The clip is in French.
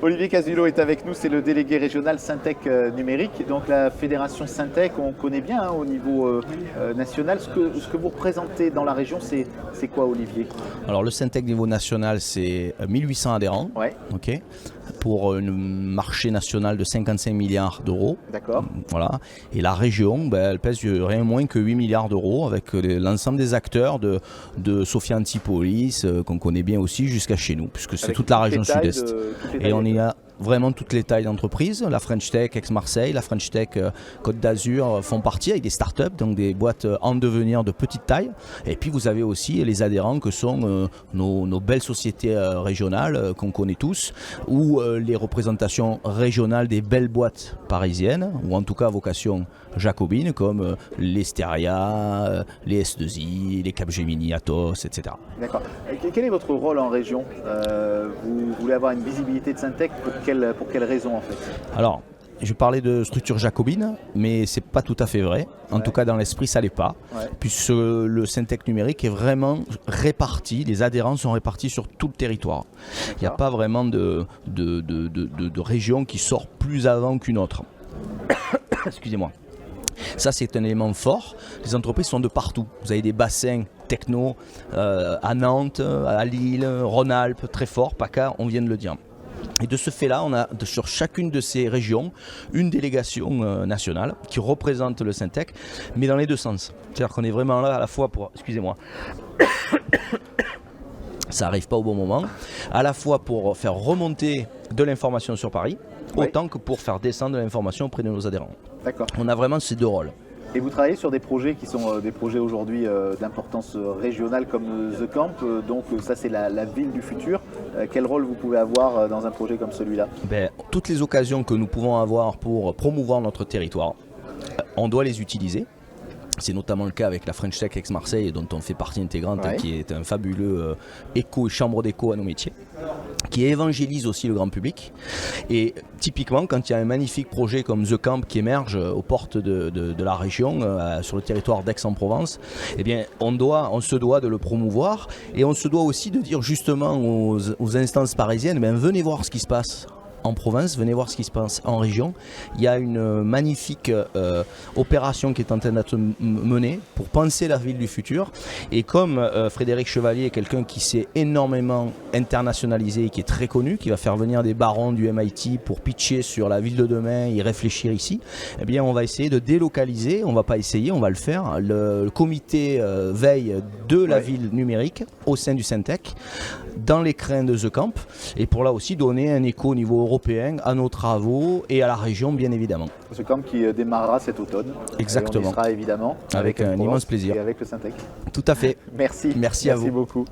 Olivier Casulot est avec nous, c'est le délégué régional Syntec numérique. Donc la fédération Syntec, on connaît bien au niveau national. Ce que vous représentez dans la région, c'est quoi, Olivier? Alors le Syntec niveau national, c'est 1800 adhérents. Ouais. Okay, pour un marché national de 55 milliards d'euros. D'accord. Voilà. Et la région, elle pèse rien moins que 8 milliards d'euros avec l'ensemble des acteurs de Sophia Antipolis, qu'on connaît bien aussi, jusqu'à chez nous, puisque c'est toute la région sud-est. Et on y a vraiment toutes les tailles d'entreprises. La French Tech Aix-Marseille, la French Tech Côte d'Azur font partie avec des startups, donc des boîtes en devenir de petite taille. Et puis vous avez aussi les adhérents que sont nos belles sociétés régionales qu'on connaît tous, ou les représentations régionales des belles boîtes parisiennes, ou en tout cas à vocation jacobine, comme les Steria, les S2I, les Capgemini, Atos, etc. D'accord. Quel est votre rôle en région? Vous voulez avoir une visibilité de Syntec pour quelle raison en fait? Alors, je parlais de structure jacobine, mais c'est pas tout à fait vrai. En tout cas, dans l'esprit, ça l'est pas. Puisque le Syntec numérique est vraiment réparti, les adhérents sont répartis sur tout le territoire. Il n'y a pas vraiment de région qui sort plus avant qu'une autre. Excusez-moi. Ça, c'est un élément fort. Les entreprises sont de partout. Vous avez des bassins techno à Nantes, à Lille, Rhône-Alpes, très fort, PACA, on vient de le dire. Et de ce fait-là, on a sur chacune de ces régions une délégation nationale qui représente le Syntec, mais dans les deux sens. C'est-à-dire qu'on est vraiment là à la fois pour... Excusez-moi. Ça n'arrive pas au bon moment. À la fois pour faire remonter de l'information sur Paris, autant que pour faire descendre de l'information auprès de nos adhérents. D'accord. On a vraiment ces deux rôles. Et vous travaillez sur des projets qui sont des projets aujourd'hui d'importance régionale comme The Camp, donc ça c'est la ville du futur. Quel rôle vous pouvez avoir dans un projet comme celui-là? Toutes les occasions que nous pouvons avoir pour promouvoir notre territoire, on doit les utiliser. C'est notamment le cas avec la French Tech Aix-Marseille, dont on fait partie intégrante, qui est un fabuleux écho et chambre d'écho à nos métiers, qui évangélise aussi le grand public. Et typiquement, quand il y a un magnifique projet comme The Camp qui émerge aux portes de la région, sur le territoire d'Aix-en-Provence, eh bien, on se doit de le promouvoir, et on se doit aussi de dire justement aux instances parisiennes, venez voir ce qui se passe en province, venez voir ce qui se passe en région. Il y a une magnifique opération qui est en train d'être menée pour penser la ville du futur. Et comme Frédéric Chevalier est quelqu'un qui s'est énormément internationalisé et qui est très connu, qui va faire venir des barons du MIT pour pitcher sur la ville de demain et réfléchir ici, eh bien on va essayer de délocaliser, on va pas essayer, on va le faire, le comité veille de la ville numérique au sein du Syntec, dans les crins de The Camp, et pour là aussi donner un écho au niveau européen à nos travaux et à la région bien évidemment. The Camp qui démarrera cet automne. Exactement. Et on y sera évidemment avec un immense plaisir. Et avec le Syntec. Tout à fait. Merci. Merci à vous. Merci beaucoup.